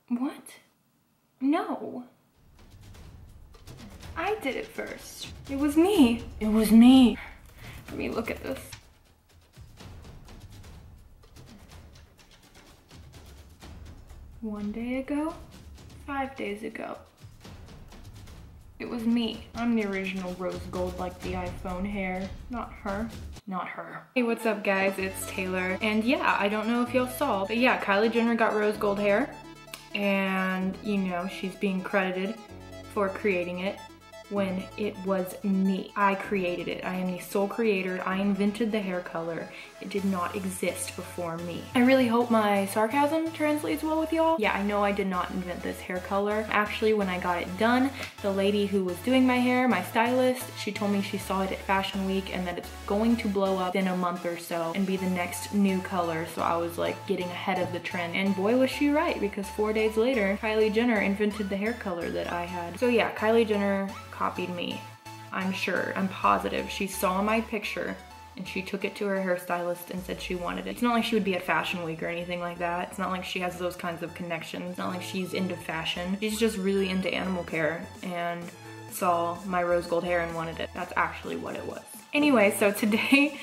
What? No. I did it first. It was me. It was me. Let me look at this. One day ago, 5 days ago. It was me. I'm the original rose gold like the iPhone hair, not her. Not her. Hey, what's up guys? It's Taylor. And yeah, I don't know if y'all saw, but yeah, Kylie Jenner got rose gold hair. And you know, she's being credited for creating it when it was me. I created it. I am the sole creator. I invented the hair color. It did not exist before me. I really hope my sarcasm translates well with y'all. Yeah, I know I did not invent this hair color. Actually, when I got it done, the lady who was doing my hair, my stylist, she told me she saw it at Fashion Week and that it's going to blow up in a month or so and be the next new color. So I was like getting ahead of the trend. And boy, was she right, because 4 days later, Kylie Jenner invented the hair color that I had. So yeah, Kylie Jenner copied me. I'm sure, I'm positive. She saw my picture and she took it to her hairstylist and said she wanted it. It's not like she would be at Fashion Week or anything like that. It's not like she has those kinds of connections. It's not like she's into fashion. She's just really into animal care and saw my rose gold hair and wanted it. That's actually what it was. Anyway, so today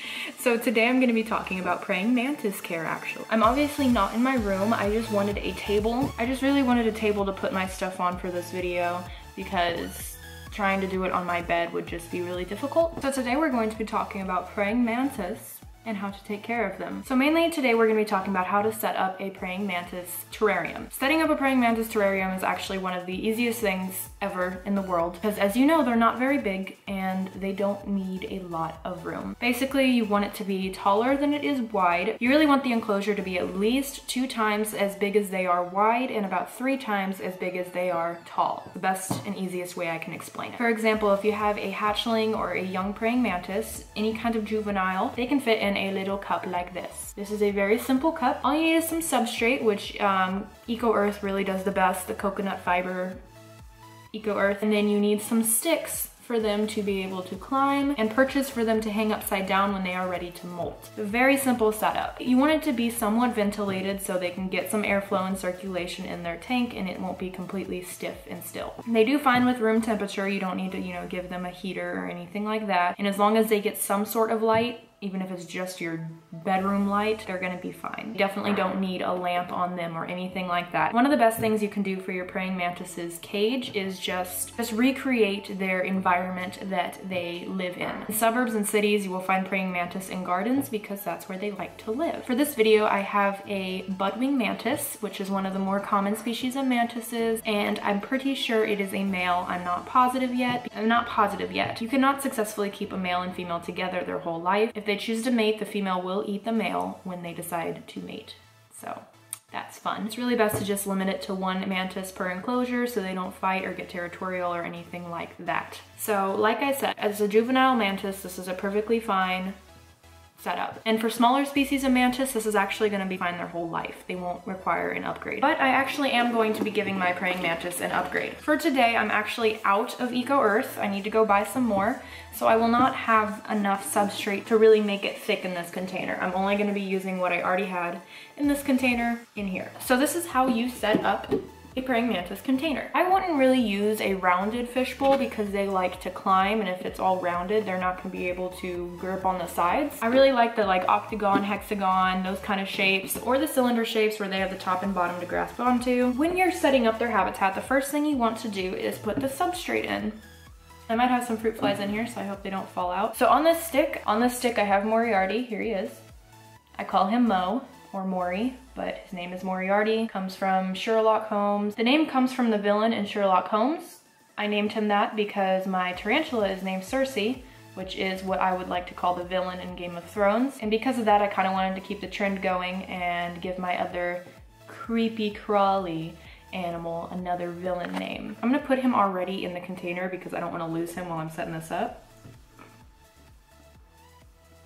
I'm gonna be talking about praying mantis care actually. I'm obviously not in my room. I just wanted a table. I just really wanted a table to put my stuff on for this video because trying to do it on my bed would just be really difficult. So today we're going to be talking about praying mantis and how to take care of them. So mainly today we're gonna be talking about how to set up a praying mantis terrarium. Setting up a praying mantis terrarium is actually one of the easiest things ever in the world because as you know, they're not very big and they don't need a lot of room. Basically, you want it to be taller than it is wide. You really want the enclosure to be at least 2 times as big as they are wide and about 3 times as big as they are tall. The best and easiest way I can explain it. For example, if you have a hatchling or a young praying mantis, any kind of juvenile, they can fit in a little cup like this. This is a very simple cup. All you need is some substrate, which Eco Earth really does the best, the coconut fiber Eco Earth. And then you need some sticks for them to be able to climb and perches for them to hang upside down when they are ready to molt. A very simple setup. You want it to be somewhat ventilated so they can get some airflow and circulation in their tank and it won't be completely stiff and still. They do fine with room temperature. You don't need to, you know, give them a heater or anything like that. And as long as they get some sort of light, even if it's just your bedroom light, they're gonna be fine. You definitely don't need a lamp on them or anything like that. One of the best things you can do for your praying mantis's cage is just recreate their environment that they live in. In suburbs and cities, you will find praying mantis in gardens because that's where they like to live. For this video, I have a budwing mantis, which is one of the more common species of mantises, and I'm pretty sure it is a male. I'm not positive yet. You cannot successfully keep a male and female together their whole life. If they choose to mate, the female will eat the male when they decide to mate. So that's fun. It's really best to just limit it to 1 mantis per enclosure so they don't fight or get territorial or anything like that. So like I said, as a juvenile mantis, this is a perfectly fine setup. And for smaller species of mantis, this is actually gonna be fine their whole life. They won't require an upgrade. But I actually am going to be giving my praying mantis an upgrade. For today, I'm actually out of Eco Earth. I need to go buy some more. So I will not have enough substrate to really make it thick in this container. I'm only gonna be using what I already had in this container in here. So this is how you set up a praying mantis container. I wouldn't really use a rounded fishbowl because they like to climb, and if it's all rounded, they're not gonna be able to grip on the sides. I really like the like octagon, hexagon, those kind of shapes, or the cylinder shapes where they have the top and bottom to grasp onto. When you're setting up their habitat, the first thing you want to do is put the substrate in. I might have some fruit flies in here, so I hope they don't fall out. So on this stick I have Moriarty. Here he is. I call him Mo, or Maury, but his name is Moriarty. Comes from Sherlock Holmes. The name comes from the villain in Sherlock Holmes. I named him that because my tarantula is named Cersei, which is what I would like to call the villain in Game of Thrones. And because of that, I kind of wanted to keep the trend going and give my other creepy crawly animal another villain name. I'm gonna put him already in the container because I don't want to lose him while I'm setting this up.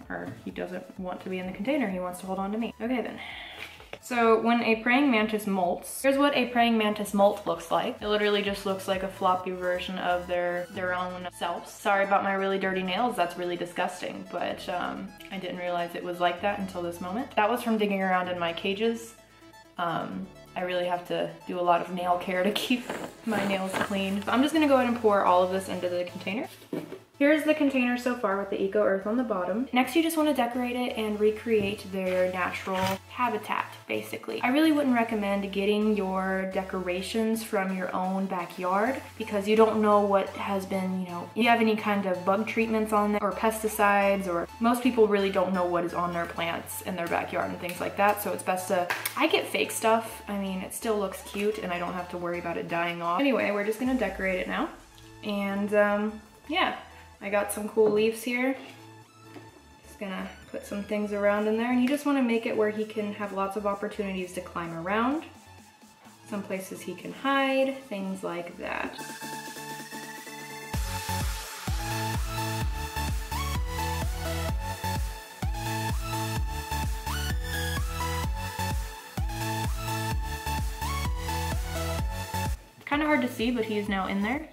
Or he doesn't want to be in the container, he wants to hold on to me. Okay then. So when a praying mantis molts, here's what a praying mantis molt looks like. It literally just looks like a floppy version of their own selves. Sorry about my really dirty nails, that's really disgusting, but I didn't realize it was like that until this moment. That was from digging around in my cages I really have to do a lot of nail care to keep my nails clean. So I'm just gonna go ahead and pour all of this into the container. Here's the container so far with the Eco Earth on the bottom. Next, you just want to decorate it and recreate their natural habitat, basically. I really wouldn't recommend getting your decorations from your own backyard because you don't know what has been, you know, if you have any kind of bug treatments on there or pesticides, or most people really don't know what is on their plants in their backyard and things like that. So it's best to, I get fake stuff. I mean, it still looks cute and I don't have to worry about it dying off. Anyway, we're just gonna decorate it now. And yeah. I got some cool leaves here. Just gonna put some things around in there, and you just wanna make it where he can have lots of opportunities to climb around. Some places he can hide, things like that. Kind of hard to see, but he is now in there.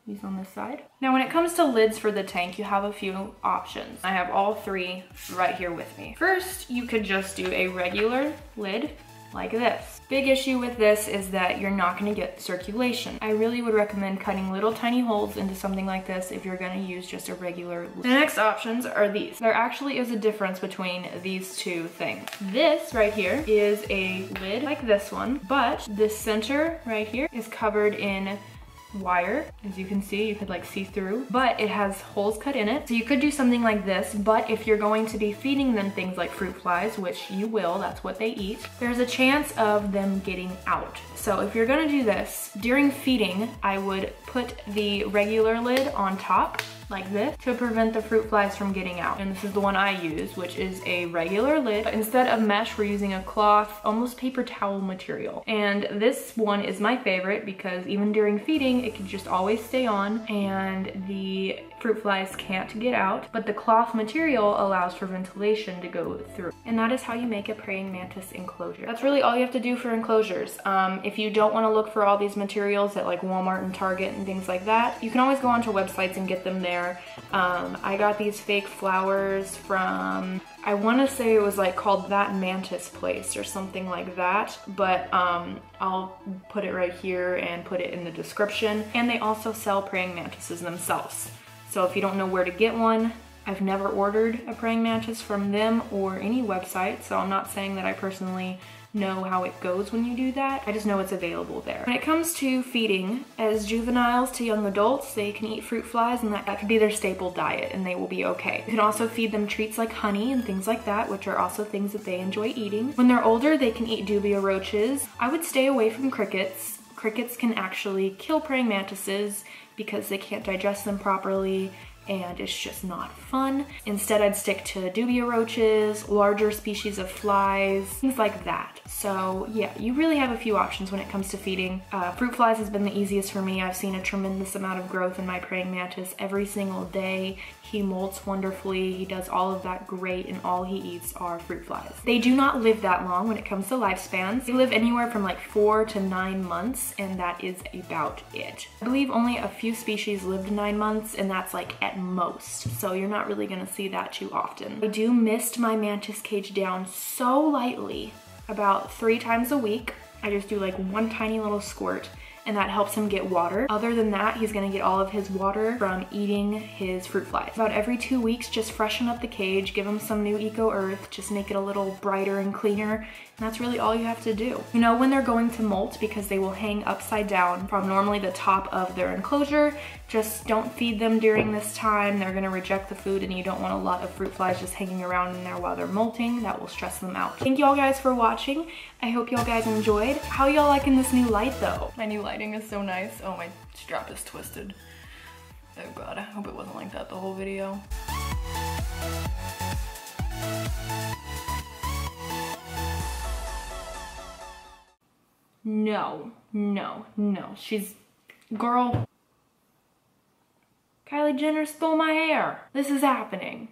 He's on this side. Now when it comes to lids for the tank, you have a few options. I have all three right here with me. First, you could just do a regular lid like this. Big issue with this is that you're not gonna get circulation. I really would recommend cutting little tiny holes into something like this if you're gonna use just a regular lid. The next options are these. There actually is a difference between these two things. This right here is a lid like this one, but this center right here is covered in wire. As you can see, you could like see through, but it has holes cut in it. So you could do something like this, but if you're going to be feeding them things like fruit flies, which you will, that's what they eat, there's a chance of them getting out. So if you're gonna do this, during feeding, I would put the regular lid on top like this to prevent the fruit flies from getting out. And this is the one I use, which is a regular lid. But instead of mesh, we're using a cloth, almost paper towel material. And this one is my favorite because even during feeding, it can just always stay on and the fruit flies can't get out, but the cloth material allows for ventilation to go through. And that is how you make a praying mantis enclosure. That's really all you have to do for enclosures. If you don't want to look for all these materials at like Walmart and Target and things like that, you can always go onto websites and get them there. I got these fake flowers from, I want to say it was like called That Mantis Place or something like that, but I'll put it right here and put it in the description. And they also sell praying mantises themselves. So if you don't know where to get one, I've never ordered a praying mantis from them or any website, so I'm not saying that I personally know how it goes when you do that. I just know it's available there. When it comes to feeding, as juveniles to young adults, they can eat fruit flies and that could be their staple diet and they will be okay. You can also feed them treats like honey and things like that, which are also things that they enjoy eating. When they're older, they can eat dubia roaches. I would stay away from crickets. Crickets can actually kill praying mantises because they can't digest them properly and it's just not fun. Instead, I'd stick to dubia roaches, larger species of flies, things like that. So yeah, you really have a few options when it comes to feeding. Fruit flies has been the easiest for me. I've seen a tremendous amount of growth in my praying mantis every single day. He molts wonderfully, he does all of that great, and all he eats are fruit flies. They do not live that long when it comes to lifespans. They live anywhere from like 4 to 9 months, and that is about it. I believe only a few species lived 9 months, and that's like at most. So you're not really gonna see that too often. I do mist my mantis cage down so lightly, about 3 times a week. I just do like one tiny little squirt, and that helps him get water. Other than that, he's gonna get all of his water from eating his fruit flies. About every 2 weeks, just freshen up the cage, give him some new Eco Earth, just make it a little brighter and cleaner, and that's really all you have to do. You know when they're going to molt because they will hang upside down from normally the top of their enclosure. Just don't feed them during this time. They're gonna reject the food and you don't want a lot of fruit flies just hanging around in there while they're molting. That will stress them out. Thank y'all guys for watching. I hope y'all guys enjoyed. How y'all liking this new light though? My new lighting is so nice. Oh, my strap is twisted. Oh God, I hope it wasn't like that the whole video. No, no, no. Girl. Kylie Jenner stole my hair. This is happening.